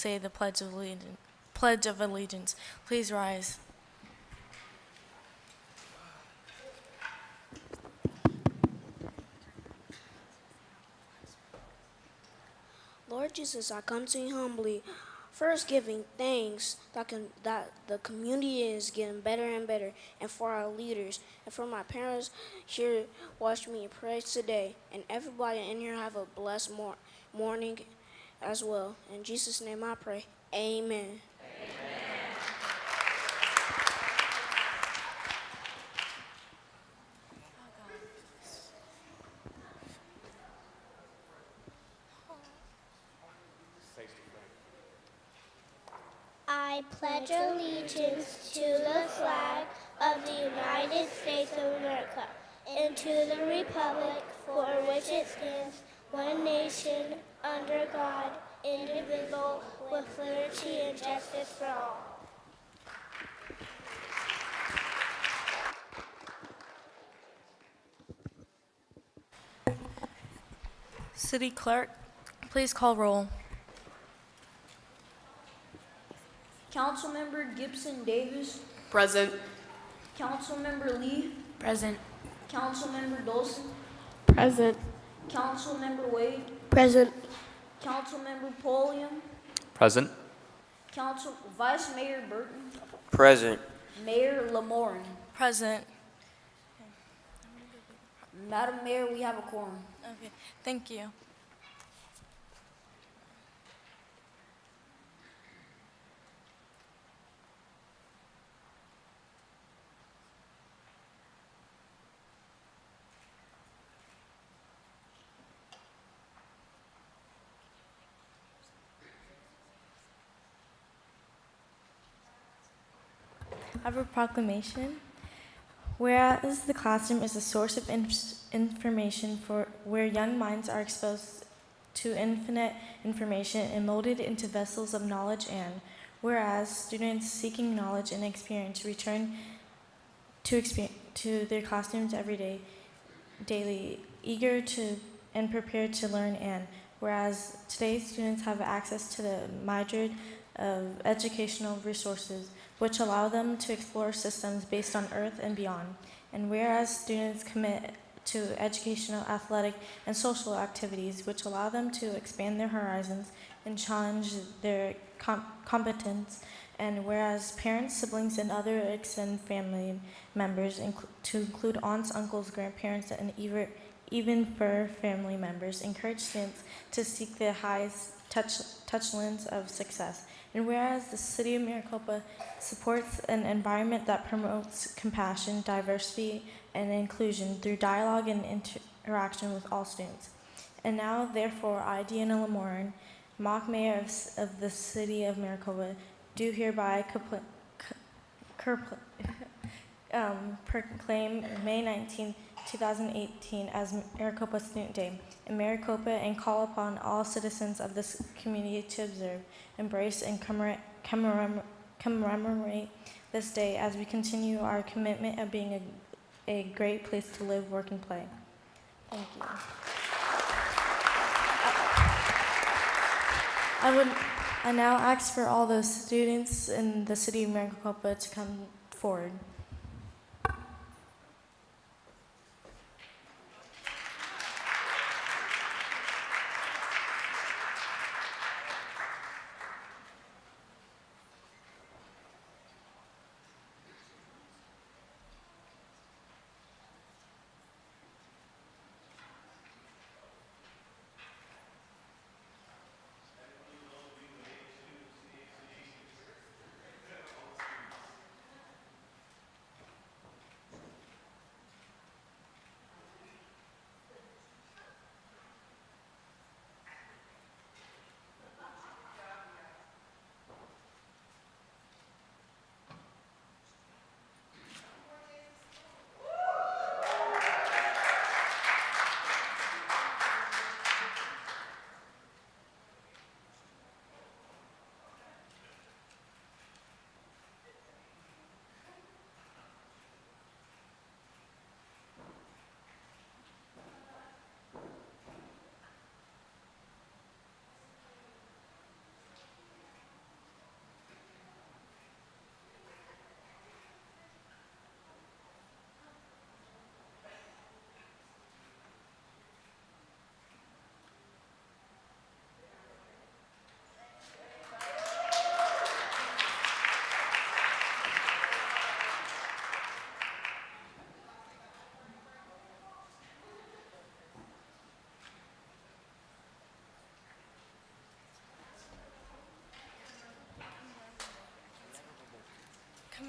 say the Pledge of Allegiance. Pledge of Allegiance. Please rise. Lord Jesus, I come to you humbly, first giving thanks that the community is getting better and better, and for our leaders, and for my parents here watch me pray today, and everybody in here have a blessed morning as well. In Jesus' name I pray, amen. I pledge allegiance to the flag of the United States of America and to the republic for which it stands, one nation, under God, indivisible, with liberty and justice for all. City Clerk, please call roll. Councilmember Gibson Davis. Present. Councilmember Lee. Present. Councilmember Dolson. Present. Councilmember Wade. Present. Councilmember Polium. Present. Vice Mayor Burton. Present. Mayor Lamorin. Present. Madam Mayor, we have a quorum. Okay, thank you. I have a proclamation. Whereas the classroom is a source of information for where young minds are exposed to infinite information and molded into vessels of knowledge, and whereas students seeking knowledge and experience return to their classrooms every day, daily, eager to and prepared to learn, and whereas today's students have access to the myriad of educational resources which allow them to explore systems based on Earth and beyond. And whereas students commit to educational, athletic, and social activities which allow them to expand their horizons and challenge their competence. And whereas parents, siblings, and other extended family members, to include aunts, uncles, grandparents, and even fur family members, encourage students to seek the highest touchlands of success. And whereas the City of Maricopa supports an environment that promotes compassion, diversity, and inclusion through dialogue and interaction with all students. And now, therefore, I, Deanna Lamorin, mock mayor of the City of Maricopa, do hereby proclaim May 19, 2018 as Maricopa Student Day in Maricopa, and call upon all citizens of this community to observe, embrace, and commemorate this day as we continue our commitment of being a great place to live, work, and play. Thank you. I now ask for all those students in the City of Maricopa to come forward.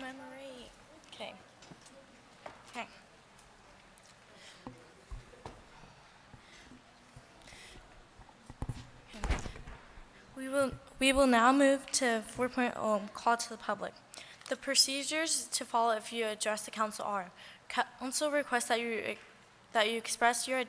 commemorate. Okay. Okay. We will now move to 4.0, call to the public. The procedures to follow if you address the council are: council requests that you express your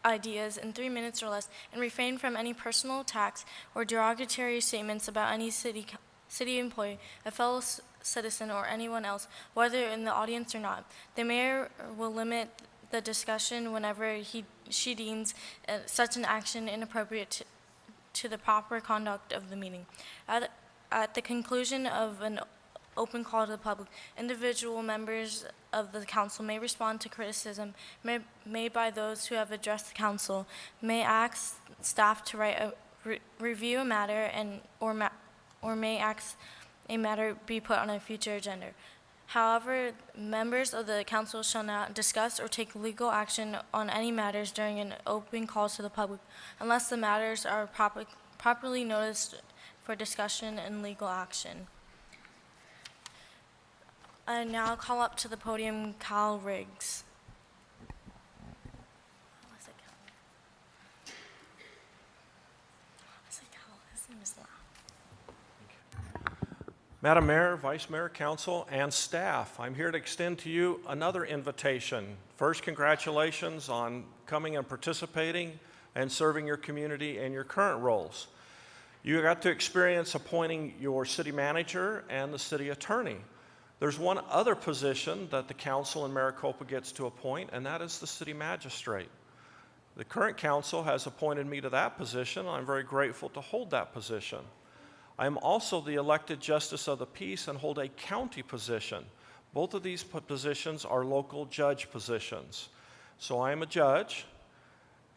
ideas in 3 minutes or less and refrain from any personal attacks or derogatory statements about any city employee, a fellow citizen, or anyone else, whether in the audience or not. The mayor will limit the discussion whenever she deems such an action inappropriate to the proper conduct of the meeting. At the conclusion of an open call to the public, individual members of the council may respond to criticism made by those who have addressed the council, may ask staff to review a matter, or may ask a matter be put on a future agenda. However, members of the council shall not discuss or take legal action on any matters during an open call to the public unless the matters are properly noticed for discussion and legal action. I now call up to the podium Kyle Riggs. I said Kyle, his name is loud. Madam Mayor, Vice Mayor, Council, and staff, I'm here to extend to you another invitation. First, congratulations on coming and participating and serving your community in your current roles. You got to experience appointing your city manager and the city attorney. There's one other position that the council in Maricopa gets to appoint, and that is the city magistrate. The current council has appointed me to that position. I'm very grateful to hold that position. I am also the elected justice of the peace and hold a county position. Both of these positions are local judge positions. So I am a judge,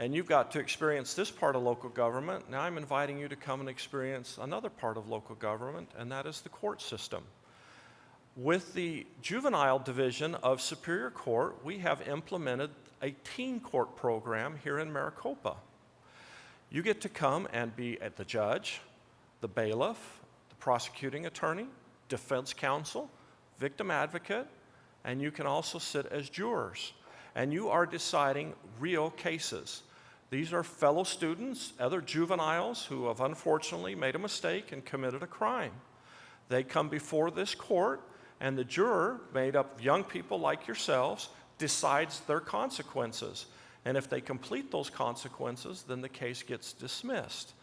and you've got to experience this part of local government. Now I'm inviting you to come and experience another part of local government, and that is the court system. With the juvenile division of Superior Court, we have implemented a teen court program here in Maricopa. You get to come and be at the judge, the bailiff, the prosecuting attorney, defense counsel, victim advocate, and you can also sit as jurors. And you are deciding real cases. These are fellow students, other juveniles who have unfortunately made a mistake and committed a crime. They come before this court, and the juror, made up of young people like yourselves, decides their consequences. And if they complete those consequences, then the case gets dismissed.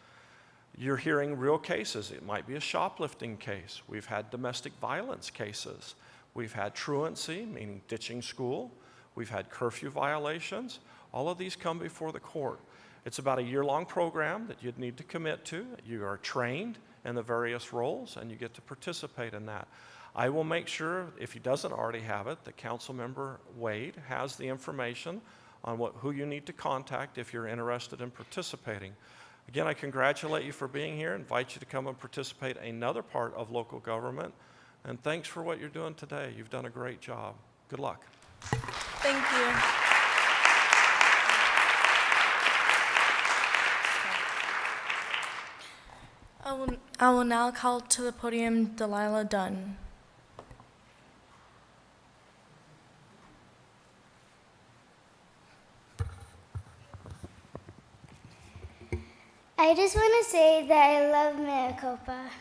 You're hearing real cases. It might be a shoplifting case. We've had domestic violence cases. We've had truancy, meaning ditching school. We've had curfew violations. All of these come before the court. It's about a year-long program that you'd need to commit to. You are trained in the various roles, and you get to participate in that. I will make sure, if he doesn't already have it, that Councilmember Wade has the information on who you need to contact if you're interested in participating. Again, I congratulate you for being here, invite you to come and participate in another part of local government, and thanks for what you're doing today. You've done a great job. Good luck. Thank you. I will now call to the podium Delilah Dunn. I just want to say that I love Maricopa.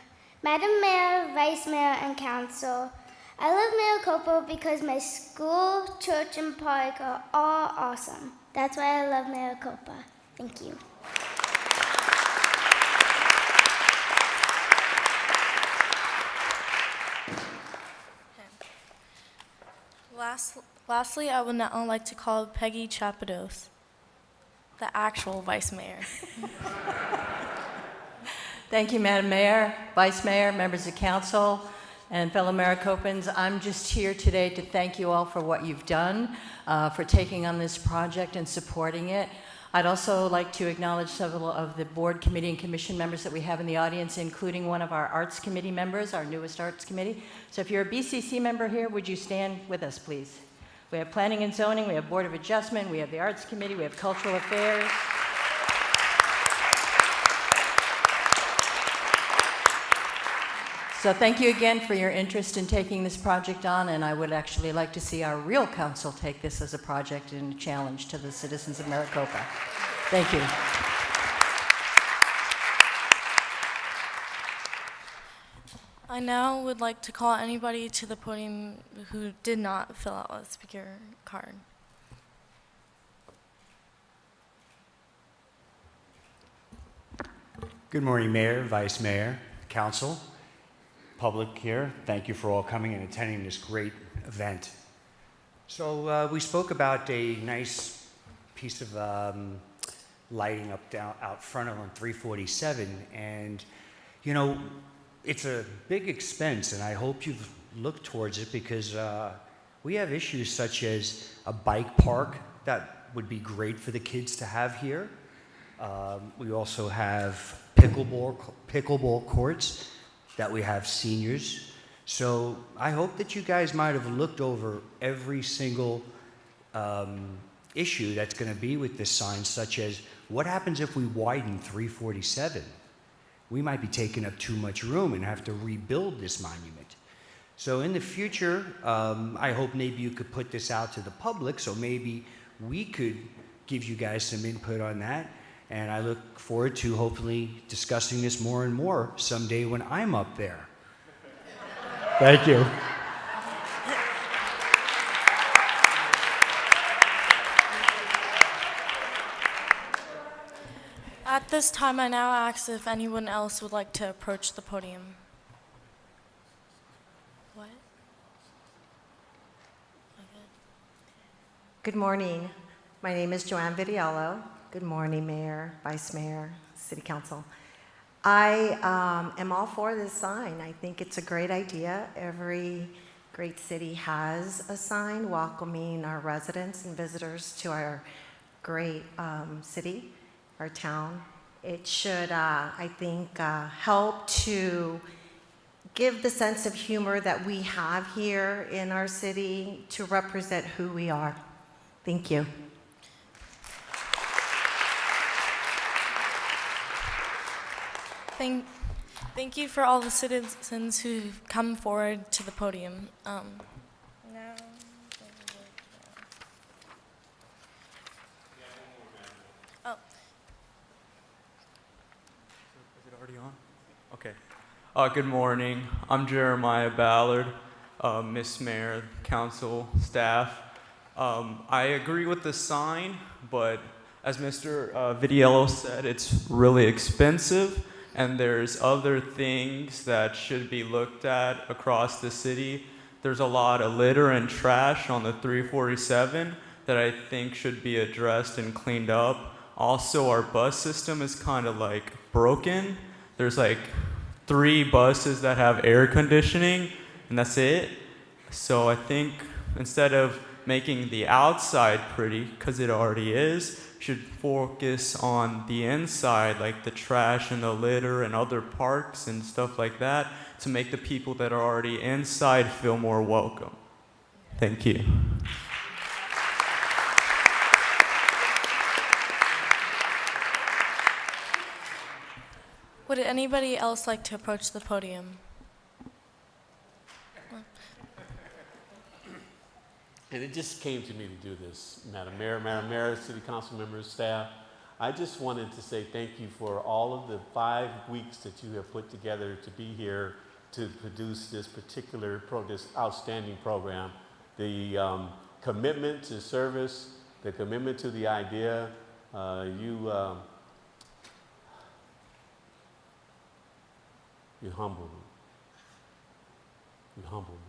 Madam Mayor, Vice Mayor, and Council, I love Maricopa because my school, church, and park are all awesome. That's why I love Maricopa. Thank you. Lastly, I would now like to call Peggy Chapados, the actual Vice Mayor. Thank you, Madam Mayor, Vice Mayor, members of council, and fellow Maricopans. I'm just here today to thank you all for what you've done, for taking on this project and supporting it. I'd also like to acknowledge several of the board, committee, and commission members that we have in the audience, including one of our arts committee members, our newest arts committee. So if you're a BCC member here, would you stand with us, please? We have planning and zoning, we have board of adjustment, we have the arts committee, we have cultural affairs. So thank you again for your interest in taking this project on, and I would actually like to see our real council take this as a project and a challenge to the citizens of Maricopa. Thank you. I now would like to call anybody to the podium who did not fill out a speaker card. Good morning, Mayor, Vice Mayor, Council, public here. Thank you for all coming and attending this great event. So we spoke about a nice piece of lighting out front on 347, and you know, it's a big expense, and I hope you've looked towards it because we have issues such as a bike park that would be great for the kids to have here. We also have pickleball courts that we have seniors. So I hope that you guys might have looked over every single issue that's going to be with this sign, such as what happens if we widen 347? We might be taking up too much room and have to rebuild this monument. So in the future, I hope maybe you could put this out to the public so maybe we could give you guys some input on that. And I look forward to hopefully discussing this more and more someday when I'm up there. Thank you. At this time, I now ask if anyone else would like to approach the podium. What? Okay. Good morning. My name is Joanne Vidiello. Good morning, Mayor, Vice Mayor, City Council. I am all for this sign. I think it's a great idea. Every great city has a sign welcoming our residents and visitors to our great city, our town. It should, I think, help to give the sense of humor that we have here in our city to represent who we are. Thank you. Thank you for all the citizens who've come forward to the podium. Now, oh. Is it already on? Okay. Good morning. I'm Jeremiah Ballard, Miss Mayor, Council, staff. I agree with the sign, but as Mr. Vidiello said, it's really expensive. And there's other things that should be looked at across the city. There's a lot of litter and trash on the 347 that I think should be addressed and cleaned up. Also, our bus system is kind of like broken. There's like 3 buses that have air conditioning, and that's it. So I think instead of making the outside pretty, because it already is, should focus on the inside, like the trash and the litter and other parks and stuff like that, to make the people that are already inside feel more welcome. Thank you. Would anybody else like to approach the podium? And it just came to me to do this, Madam Mayor, City Council members, staff. I just wanted to say thank you for all of the 5 weeks that you have put together to be here to produce this particular this outstanding program. The commitment to service, the commitment to the idea, you humble me. You humble me.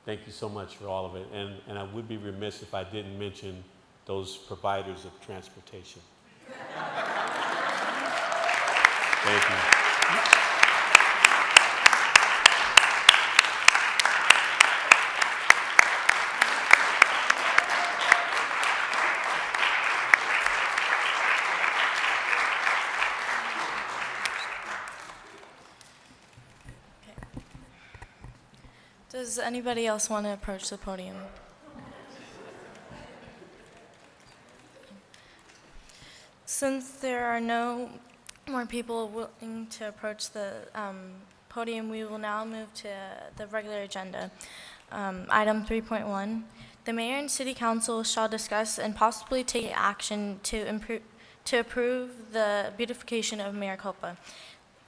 Thank you so much for all of it. And I would be remiss if I didn't mention those providers of transportation. Thank you. Does anybody else want to approach the podium? Since there are no more people willing to approach the podium, we will now move to the regular agenda. Item 3.1, the mayor and city council shall discuss and possibly take action to approve the beautification of Maricopa.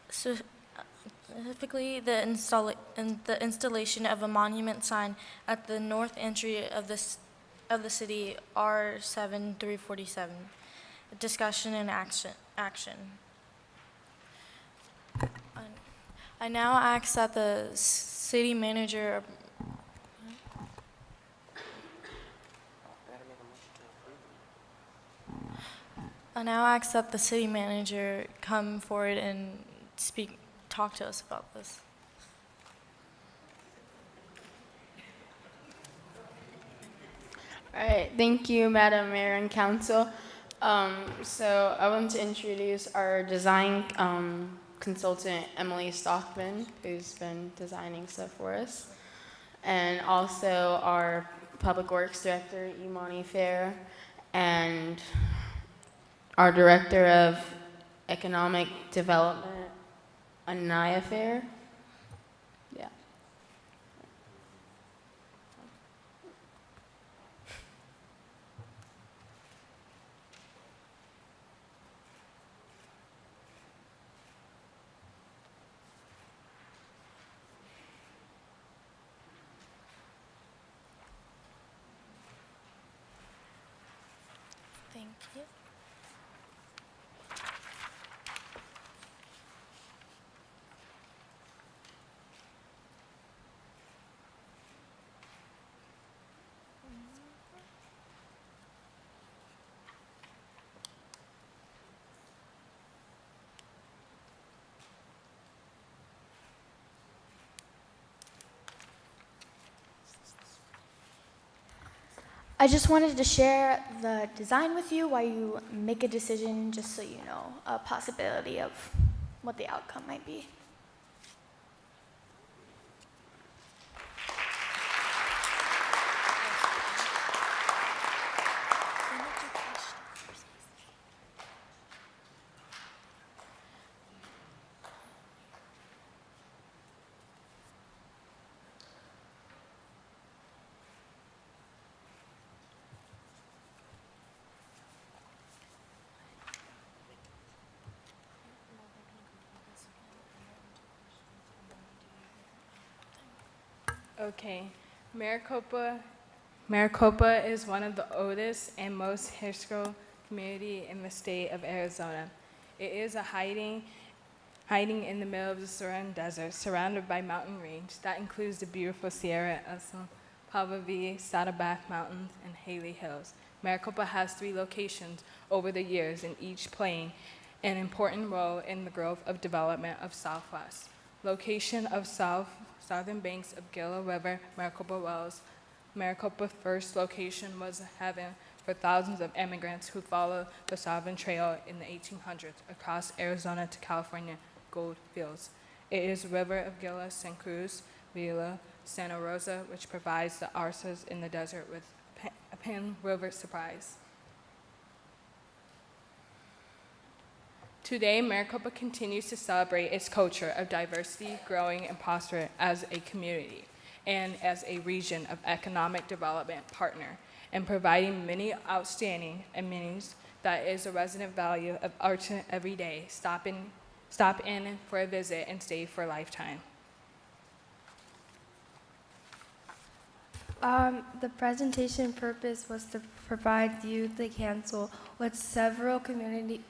So, specifically, the installation of a monument sign at the north entry of the city R7347. Discussion and action. I now ask that the city manager. I now ask that the city manager come forward and talk to us about this. All right, thank you, Madam Mayor and Council. So I want to introduce our design consultant, Emily Stockman, who's been designing stuff for us, and also our Public Works Director, Imani Fair, and our Director of Economic Development, Anaya Fair. Yeah. Thank you. I just wanted to share the design with you while you make a decision, just so you know a possibility of what the outcome might be. Okay, Maricopa is one of the oldest and most historical community in the state of Arizona. It is a hiding in the middle of the Saran Desert, surrounded by mountain range. That includes the beautiful Sierra Esla, Pavavi, Saddleback Mountains, and Haley Hills. Maricopa has 3 locations over the years, and each playing an important role in the growth of development of Southwest. Location of southern banks of Gila River, Maricopa Wells. Maricopa's first location was a haven for thousands of immigrants who followed the Southern Trail in the 1800s across Arizona to California gold fields. It is River of Gila, San Cruz, Villa, Santa Rosa, which provides the oasis in the desert with a Penn River surprise. Today, Maricopa continues to celebrate its culture of diversity, growing and prospering as a community and as a region of economic development partner, and providing many outstanding amenities that is a resident value of Archer every day. Stop in for a visit and stay for a lifetime. The presentation purpose was to provide you, the council, with several community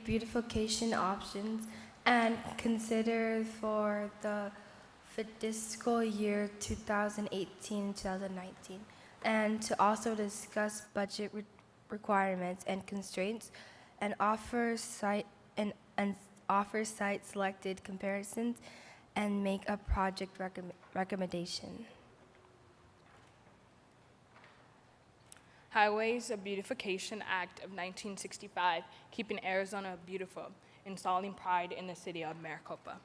beautification options and consider for the fiscal year 2018-2019, and to also discuss budget requirements and constraints, and offer site selected comparisons, and make a project recommendation. Highways, a Beautification Act of 1965, keeping Arizona beautiful, installing pride in the city of Maricopa.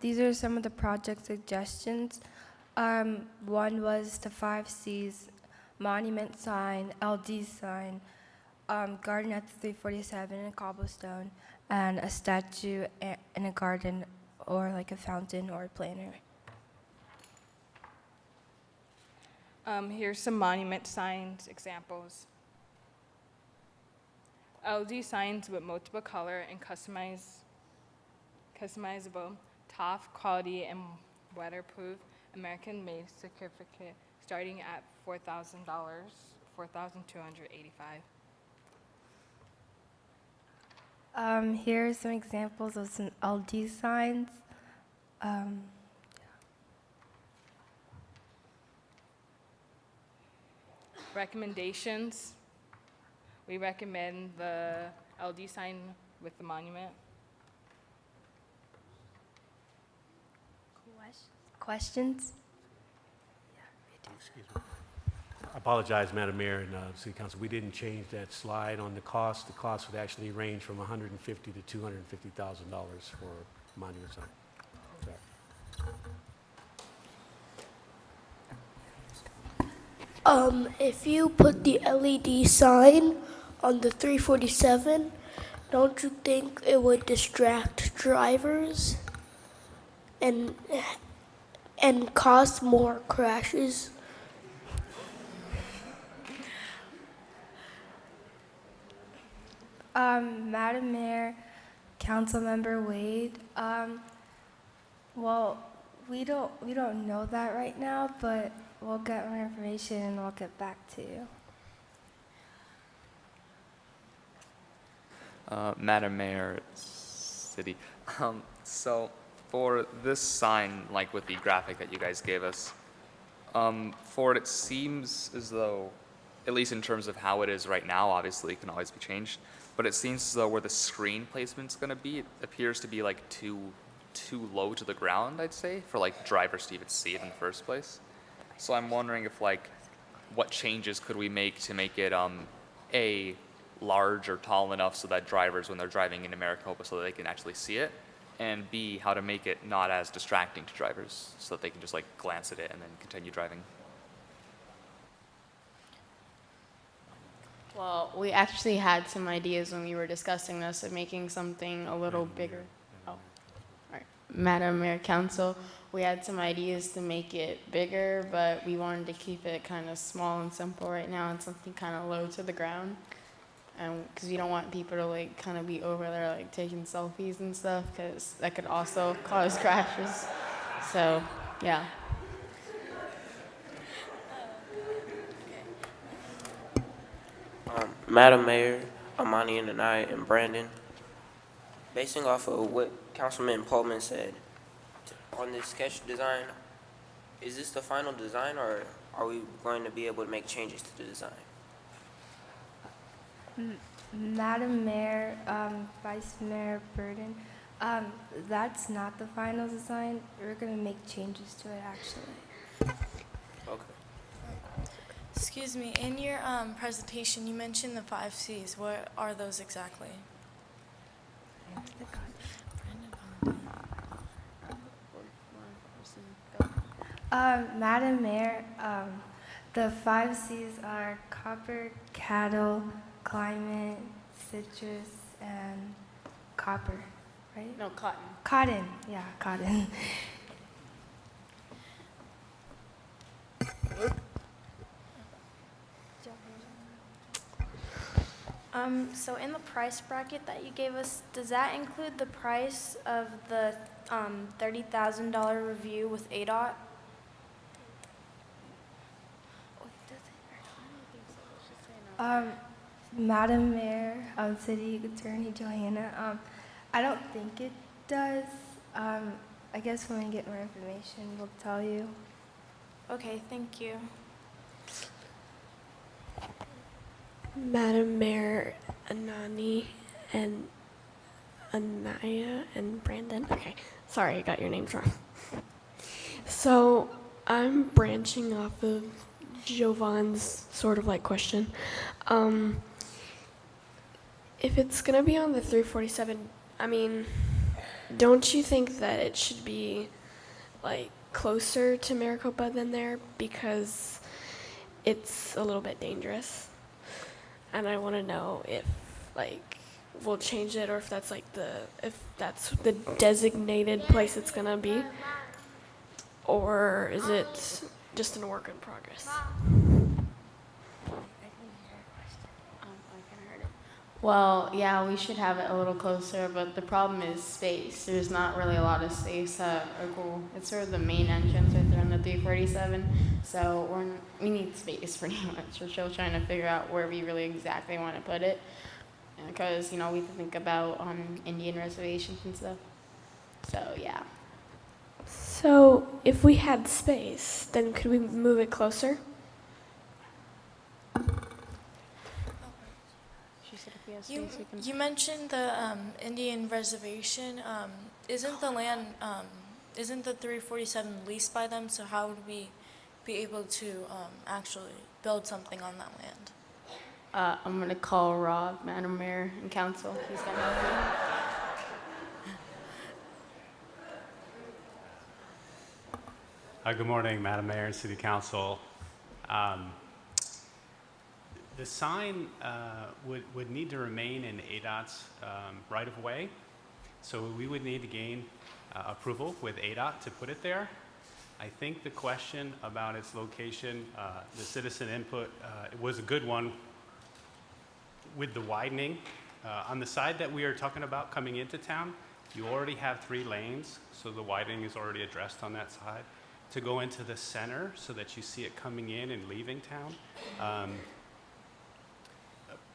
These are some of the project suggestions. One was the 5 Cs, monument sign, LD sign, garden at the 347 in cobblestone, and a statue in a garden, or like a fountain or a planter. Here's some monument signs examples. LED signs with multiple color and customizable, top quality and weatherproof American-made certificate starting at $4,000, $4,285. Here are some examples of some LD signs. Recommendations. We recommend the LD sign with the monument. Questions? Excuse me. I apologize, Madam Mayor and City Council. We didn't change that slide on the cost. The cost would actually range from $150,000 to $250,000 for monument sign. If you put the LED sign on the 347, don't you think it would distract drivers and cause more crashes? Madam Mayor, Councilmember Wade, well, we don't know that right now, but we'll get more information and we'll get back to you. Madam Mayor, City. So for this sign, like with the graphic that you guys gave us, for it seems as though, at least in terms of how it is right now, obviously it can always be changed, but it seems as though where the screen placement's going to be, it appears to be like too low to the ground, I'd say, for like drivers to even see it in the first place. So I'm wondering if like, what changes could we make to make it A, large or tall enough so that drivers, when they're driving into Maricopa, so that they can actually see it, and B, how to make it not as distracting to drivers so that they can just like glance at it and then continue driving. Well, we actually had some ideas when we were discussing this of making something a little bigger. Oh, all right. Madam Mayor, Council, we had some ideas to make it bigger, but we wanted to keep it kind of small and simple right now and something kind of low to the ground. And because we don't want people to like kind of be over there like taking selfies and stuff, because that could also cause crashes. So, yeah. Madam Mayor, Amani and I and Brandon, basing off of what Councilman Pullman said on this sketch design, is this the final design or are we going to be able to make changes to the design? Madam Mayor, Vice Mayor Burden, that's not the final design. We're going to make changes to it, actually. Okay. Excuse me, in your presentation, you mentioned the 5 C's. What are those exactly? Madam Mayor, the 5 C's are copper, cattle, climate, citrus, and copper, right? No, cotton. Cotton, yeah, cotton. So in the price bracket that you gave us, does that include the price of the $30,000 review with ADOT? Madam Mayor, City Attorney Johanna, I don't think it does. I guess when we get more information, we'll tell you. Okay, thank you. Madam Mayor, Anani and Anaya and Brandon. Okay, sorry, I got your names wrong. So I'm branching off of Jovan's sort of like question. If it's gonna be on the 347, I mean, don't you think that it should be like closer to Maricopa than there because it's a little bit dangerous? and I want to know if like we'll change it or if that's like the designated place it's gonna be, or is it just a work in progress? Well, yeah, we should have it a little closer, but the problem is space. There's not really a lot of space at our goal. It's sort of the main entrance right there on the 347, so we need space pretty much. We're still trying to figure out where we really exactly want to put it, because we have to think about Indian reservations and stuff. So yeah. So if we had space, then could we move it closer? You mentioned the Indian reservation. Isn't the land, isn't the 347 leased by them? So how would we be able to actually build something on that land? I'm gonna call Rob, Madam Mayor, and Council. He's gonna help me. Good morning, Madam Mayor and City Council. The sign would need to remain in ADOT's right-of-way, so we would need to gain approval with ADOT to put it there. I think the question about its location, the citizen input, it was a good one with the widening. On the side that we are talking about coming into town, you already have 3 lanes, so the widening is already addressed on that side. To go into the center so that you see it coming in and leaving town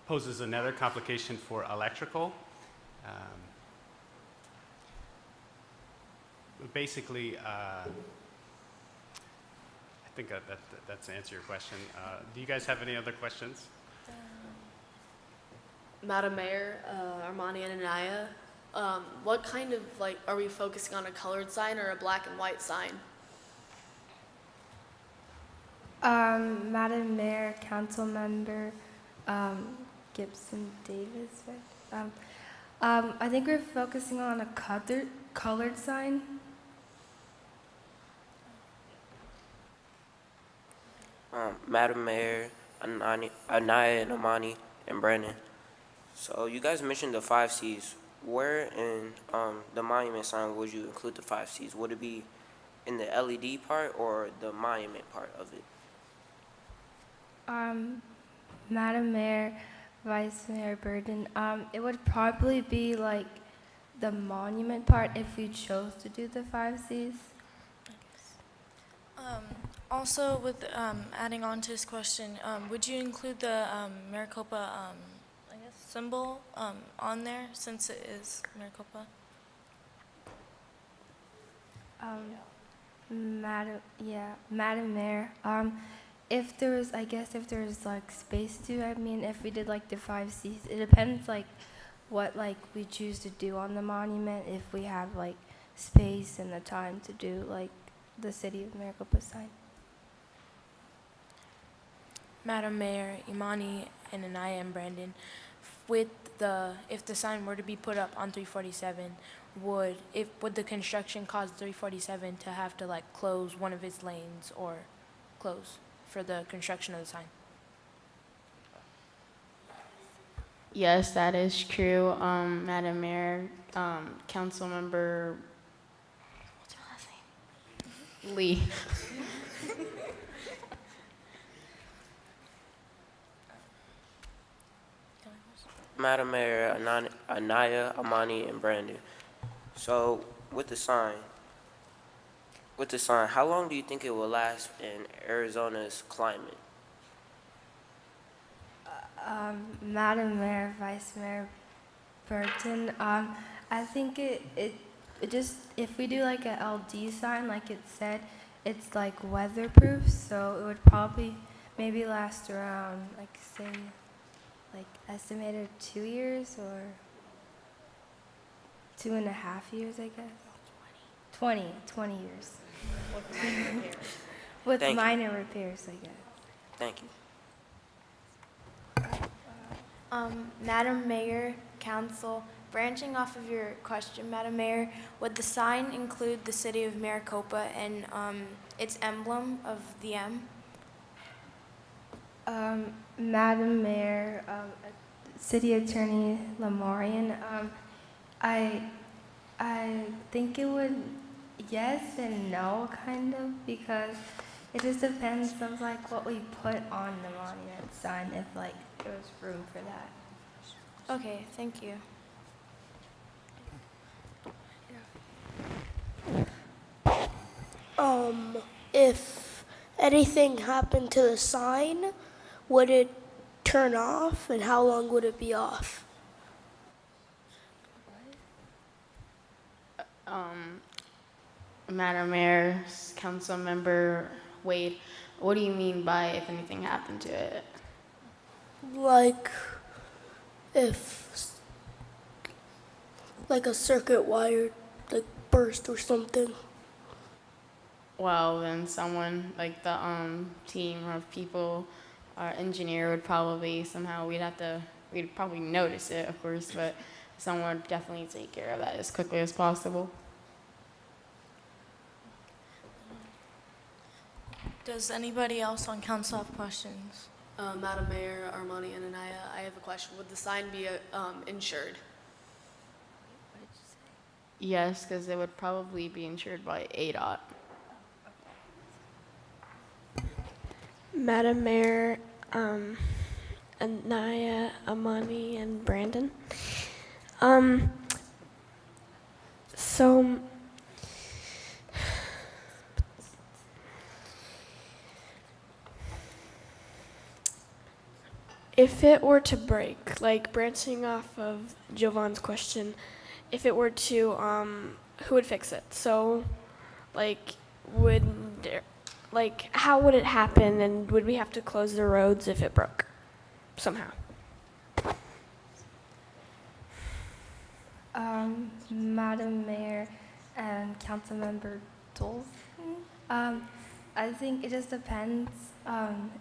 poses another complication for electrical. Basically, I think that's to answer your question. Do you guys have any other questions? Madam Mayor, Armani and Anaya, what kind of, are we focusing on a colored sign or a black and white sign? Madam Mayor, Councilmember, Gibson Davis, right? I think we're focusing on a colored sign. Madam Mayor, Anaya and Amani and Brandon. So you guys mentioned the 5 C's. Where in the monument sign would you include the 5 C's? Would it be in the LED part or the monument part of it? Madam Mayor, Vice Mayor Burden, it would probably be like the monument part if we chose to do the 5 C's. Also, with adding on to his question, would you include the Maricopa, symbol on there since it is Maricopa? Madam Mayor, if there was, space to, if we did the 5 C's, it depends what we choose to do on the monument, if we have space and the time to do the City of Maricopa sign. Madam Mayor, Imani and Anaya and Brandon, if the sign were to be put up on 347, would the construction cause 347 to have to close one of its lanes or close for the construction of the sign? Yes, that is true. Madam Mayor, Councilmember, what's your last name? Lee. Madam Mayor, Anaya, Amani, and Brandon. So with the sign, how long do you think it will last in Arizona's climate? Madam Mayor, Vice Mayor Burton, I think it just, if we do a LD sign, like it said, it's weatherproof, so it would probably maybe last around, estimated 2 years or 2.5 years, I guess. 20 years. With minor repairs, I guess. Thank you. Madam Mayor, Council, branching off of your question, Madam Mayor, would the sign include the City of Maricopa and its emblem of the M? Madam Mayor, City Attorney Lamorian, I think it would yes and no, kind of, because it just depends on like what we put on the monument sign, if like there's room for that. Okay, thank you. If anything happened to the sign, would it turn off, and how long would it be off? Madam Mayor, Councilmember Wade, what do you mean by if anything happened to it? Like, if, like a circuit wire, like burst or something. Well, then someone like the team of people, our engineer would probably somehow, we'd probably notice it, of course, but someone would definitely take care of that as quickly as possible. Does anybody else on council have questions? Madam Mayor, Armani and Anaya, I have a question. Would the sign be insured? Yes, because it would probably be insured by ADOT. Madam Mayor, Anaya, Amani, and Brandon. So if it were to break, like branching off of Jovan's question, if it were to, who would fix it? So, like, how would it happen, and would we have to close the roads if it broke somehow? Madam Mayor and Councilmember Dolson, I think it just depends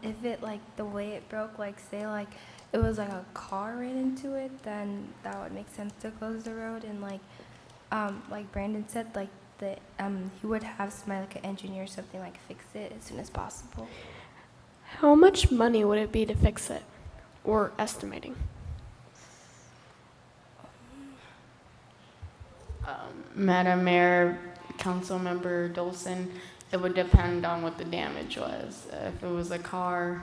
if it, like, the way it broke, like, say, like, it was like a car ran into it, then that would make sense to close the road. And like Brandon said, like, he would have somebody, like an engineer or something, like, fix it as soon as possible. How much money would it be to fix it, or estimating? Madam Mayor, Councilmember Dolson, it would depend on what the damage was. If it was a car,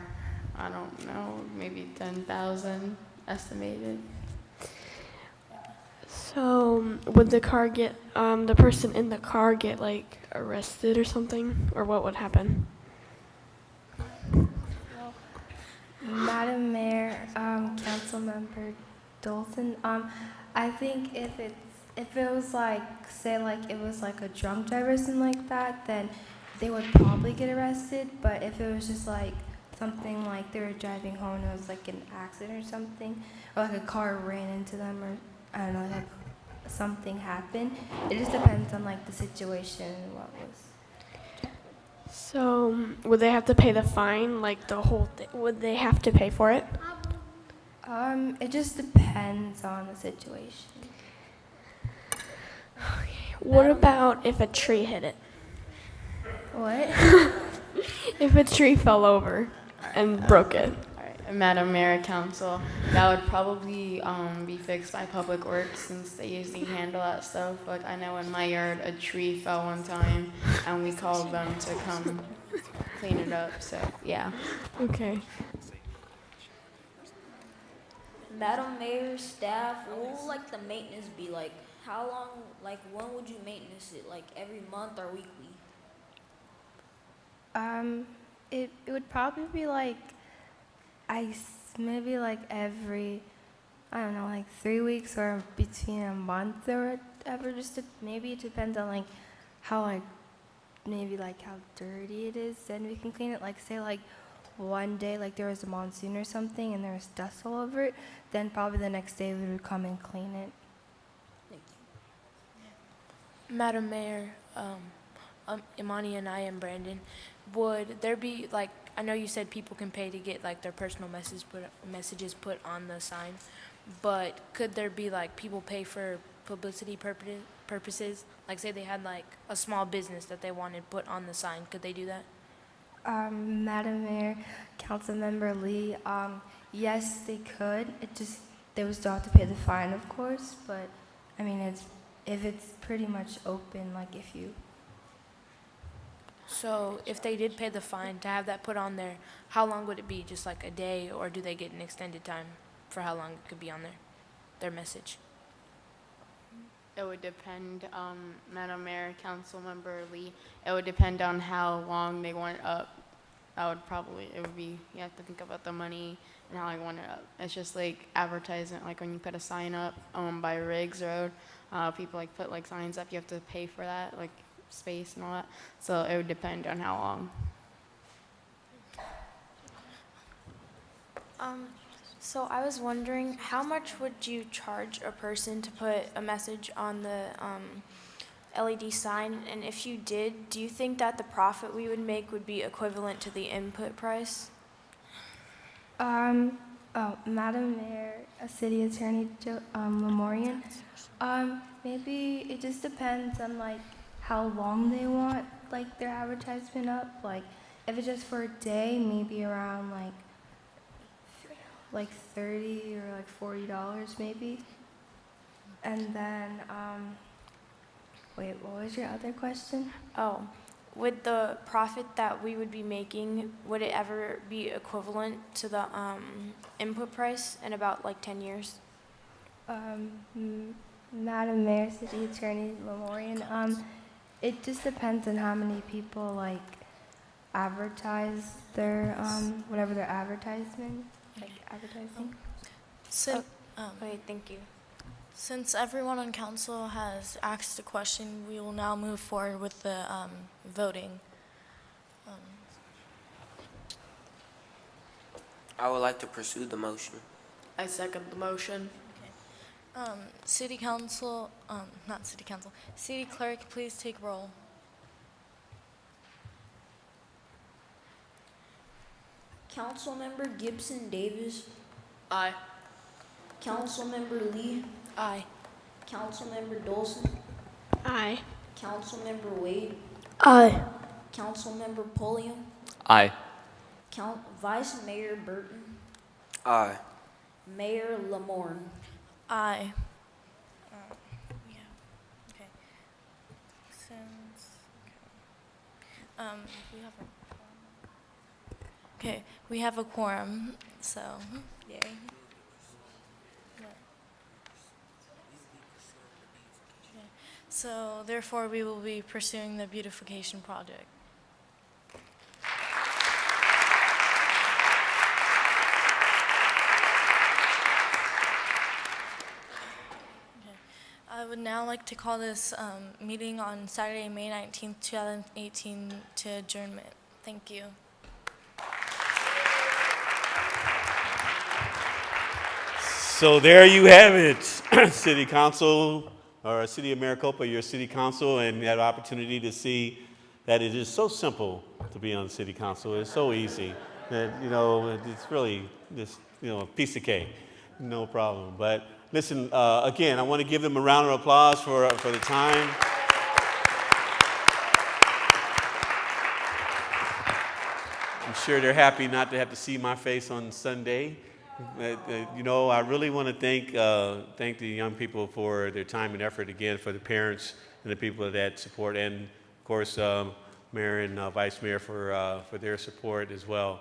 I don't know, maybe 10,000 estimated. So would the car get, the person in the car get like arrested or something, or what would happen? Madam Mayor, Councilmember Dolson, I think if it was like, say, like it was like a drunk driver or something like that, then they would probably get arrested. But if it was just like something like they were driving home and it was like an accident or something, or like a car ran into them, or I don't know, like something happened, it just depends on like the situation and what was. So would they have to pay the fine, like the whole thing? Would they have to pay for it? It just depends on the situation. What about if a tree hit it? What? If a tree fell over and broke it? All right, Madam Mayor, Council, that would probably be fixed by Public Works, since they usually handle that stuff. Like, I know in my yard a tree fell one time and we called them to come clean it up, so yeah. Okay. Madam Mayor, staff, what will like the maintenance be like? How long, like when would you maintenance it? Like every month or weekly? It would probably be like, maybe like every, I don't know, like 3 weeks or between a month or whatever. Maybe it depends on like how, like, maybe like how dirty it is. Then we can clean it. Like, say like one day, like there was a monsoon or something and there was dust all over it, then probably the next day we would come and clean it. Madam Mayor, Imani and I and Brandon, would there be, like, I know you said people can pay to get like their personal messages put on the sign, but could there be like people pay for publicity purposes? Like, say they had like a small business that they wanted put on the sign, could they do that? Madam Mayor, Councilmember Lee, yes, they could. They would still have to pay the fine, of course, but I mean, if it's pretty much open, like if you. So if they did pay the fine, to have that put on there, how long would it be? Just like a day, or do they get an extended time for how long it could be on there, their message? It would depend, Madam Mayor, Councilmember Lee, it would depend on how long they want it up. You have to think about the money and how I want it up. It's just like advertisement, like when you put a sign up by Riggs Road, people like put like signs up, you have to pay for that, like space and all that. So it would depend on how long. So I was wondering, how much would you charge a person to put a message on the LED sign? And if you did, do you think that the profit we would make would be equivalent to the input price? Madam Mayor, City Attorney Lamorian, maybe it just depends on like how long they want like their advertisement up. Like if it's just for a day, maybe around like $30 or like $40 maybe. And then wait, what was your other question? Oh, would the profit that we would be making, would it ever be equivalent to the input price in about like 10 years? Madam Mayor, City Attorney Lamorian, it just depends on how many people like advertise their whatever their advertising. Wait, thank you. Since everyone on council has asked a question, we will now move forward with the voting. I would like to pursue the motion. I second the motion. City council, not city council, city clerk, please take roll. Councilmember Gibson Davis. Aye. Councilmember Lee. Aye. Councilmember Dolson. Aye. Councilmember Wade. Aye. Councilmember Pulliam. Aye. Vice Mayor Burton. Aye. Mayor Lamorne. Aye. We have a quorum, so yay. So therefore, we will be pursuing the beautification project. I would now like to call this meeting on Saturday, May 19th, 2018 to adjournment. Thank you. So there you have it, City Council, or City of Maricopa, your City Council, and you had an opportunity to see that it is so simple to be on City Council. It's so easy that, it's really just, a piece of cake, no problem. But listen, again, I want to give them a round of applause for the time. I'm sure they're happy not to have to see my face on Sunday. I really want to thank the young people for their time and effort, again, for the parents and the people that support, and of course, Mayor and Vice Mayor for their support as well.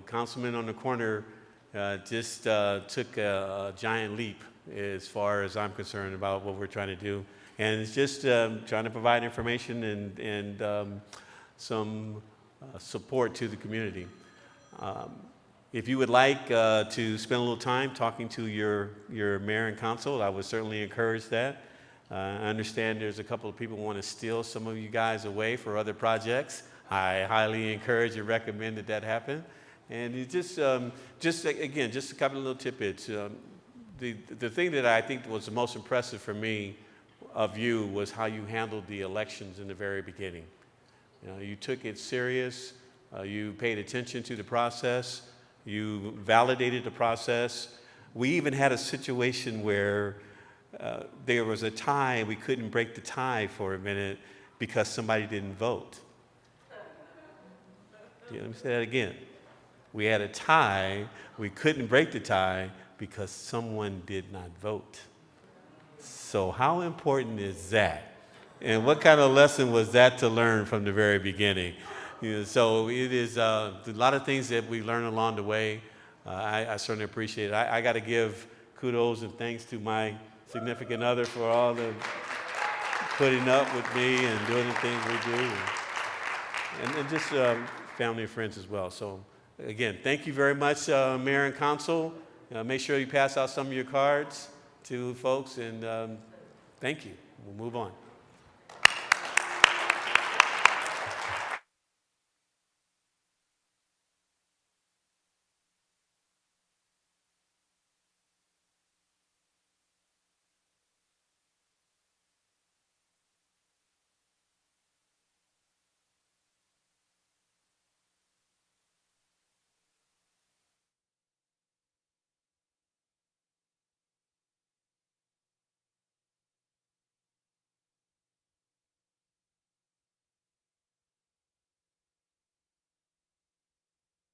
Councilman on the corner just took a giant leap as far as I'm concerned about what we're trying to do, and it's just trying to provide information and some support to the community. If you would like to spend a little time talking to your mayor and council, I would certainly encourage that. I understand there's a couple of people who want to steal some of you guys away for other projects. I highly encourage and recommend that happen. And you just again, just a couple of little tidbits. The thing that I think was the most impressive for me of you was how you handled the elections in the very beginning. You took it serious. You paid attention to the process. You validated the process. We even had a situation where there was a tie. We couldn't break the tie for a minute because somebody didn't vote. Yeah, let me say that again. We had a tie. We couldn't break the tie because someone did not vote. So how important is that? And what kind of lesson was that to learn from the very beginning? You know, so it is a lot of things that we learn along the way. I certainly appreciate it. I got to give kudos and thanks to my significant other for all the putting up with me and doing the things we do. And just family and friends as well. So again, thank you very much, Mayor and Council. Make sure you pass out some of your cards to folks, and thank you. We'll move on.